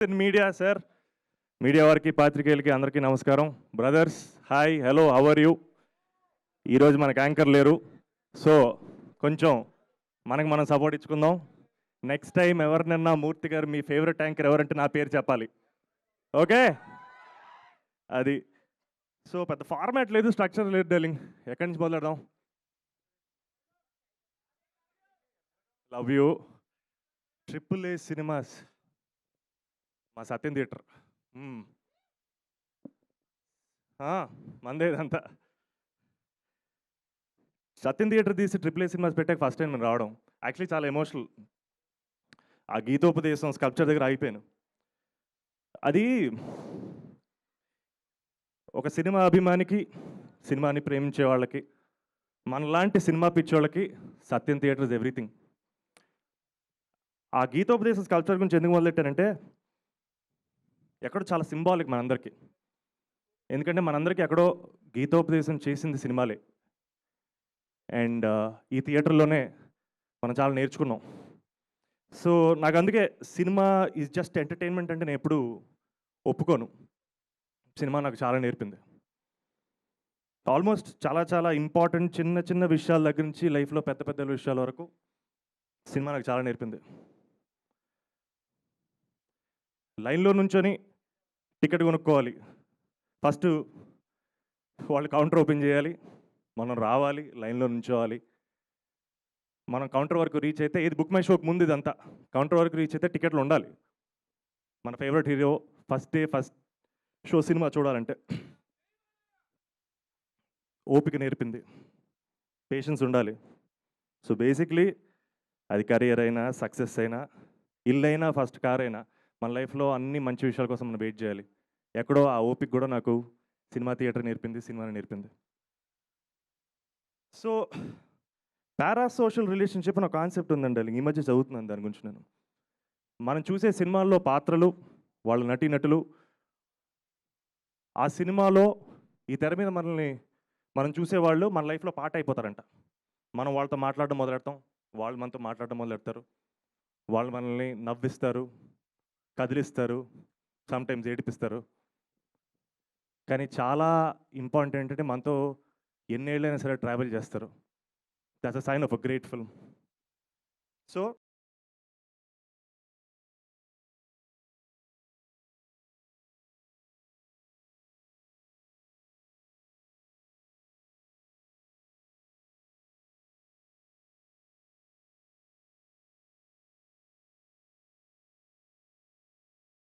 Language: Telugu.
మీడియా సార్, మీడియా వారికి పాత్రికేయులకి అందరికీ నమస్కారం. Brothers, hi, hello, how are you? ఈరోజు మనకు యాంకర్ లేరు, సో కొంచెం మనకు మనం సపోర్ట్ ఇచ్చుకుందాం. నెక్స్ట్ టైం ఎవరినన్నా మూర్తి గారు మీ ఫేవరెట్ యాంకర్ ఎవరంటే నా పేరు చెప్పాలి. ఓకే, అది. సో పెద్ద ఫార్మాట్ లేదు, స్ట్రక్చర్ లేదు డార్లింగ్. ఎక్కడి నుంచి మొదలెడదాం? Love you. Triple A cinemas, మా సత్యం థియేటర్. మందే ఇదంతా. సత్యం థియేటర్ తీసి ట్రిపుల్ ఏ సినిమాస్ పెట్టాక ఫస్ట్ టైం నేను రావడం యాక్చువల్లీ చాలా ఎమోషనల్. ఆ గీతోపదేశం స్కల్ప్చర్ దగ్గర ఆగిపోయాను. అది ఒక సినిమా అభిమానికి, సినిమాని ప్రేమించే వాళ్ళకి, మనలాంటి సినిమా పిచ్చోళ్ళకి సత్యం థియేటర్ ఇస్ ఎవ్రీథింగ్. ఆ గీతోపదేశం స్కల్ప్చర్ గురించి ఎందుకు మొదలెట్టానంటే ఎక్కడో చాలా సింబాలిక్ మనందరికీ. ఎందుకంటే మనందరికీ ఎక్కడో గీతోపదేశం చేసింది సినిమాలే. అండ్ ఈ థియేటర్లోనే మనం చాలా నేర్చుకున్నాం. సో నాకు అందుకే సినిమా ఈజ్ జస్ట్ ఎంటర్టైన్మెంట్ అంటే నేను ఎప్పుడు ఒప్పుకోను. సినిమా నాకు చాలా నేర్పింది. ఆల్మోస్ట్ చాలా చాలా ఇంపార్టెంట్ చిన్న చిన్న విషయాల దగ్గర నుంచి లైఫ్లో పెద్ద పెద్ద విషయాల వరకు సినిమా నాకు చాలా నేర్పింది. లైన్లో నుంచొని టికెట్ కొనుక్కోవాలి. ఫస్ట్ వాళ్ళు కౌంటర్ ఓపెన్ చేయాలి, మనం రావాలి, లైన్లో నుంచోవాలి. మనం కౌంటర్ వరకు రీచ్ అయితే, ఇది బుక్ మై షోకి ముందు ఇదంతా, కౌంటర్ వరకు రీచ్ అయితే టికెట్లు ఉండాలి. మన favourite hero first day first show cinema చూడాలంటే ఓపిక నేర్పింది, పేషెన్స్ ఉండాలి. సో బేసిక్లీ అది కెరియర్ అయినా, సక్సెస్ అయినా, ఇల్లు అయినా, ఫస్ట్ కార్ అయినా, మన లైఫ్లో అన్ని మంచి విషయాల కోసం మనం వెయిట్ చేయాలి. ఎక్కడో ఆ ఓపిక కూడా నాకు సినిమా థియేటర్ నేర్పింది, సినిమాని నేర్పింది. సో పారాసోషల్ రిలేషన్షిప్ అనే కాన్సెప్ట్ ఉందండి, ఈ మధ్య చదువుతున్నాను దాని గురించి. నేను మనం చూసే సినిమాల్లో పాత్రలు, వాళ్ళ నటీనటులు, ఆ సినిమాలో ఈ తెర మీద మనల్ని మనం చూసేవాళ్ళు మన లైఫ్లో పార్ట్ అయిపోతారంట. మనం వాళ్ళతో మాట్లాడడం మొదలెడతాం, వాళ్ళు మనతో మాట్లాడడం మొదలెడతారు. వాళ్ళు మనల్ని నవ్విస్తారు, కదిలిస్తారు, సమ్టైమ్స్ ఏడిపిస్తారు. కానీ చాలా ఇంపార్టెంట్ ఏంటంటే మనతో ఎన్నేళ్ళైనా సరే ట్రావెల్ చేస్తారు. That's a sign of a great film. So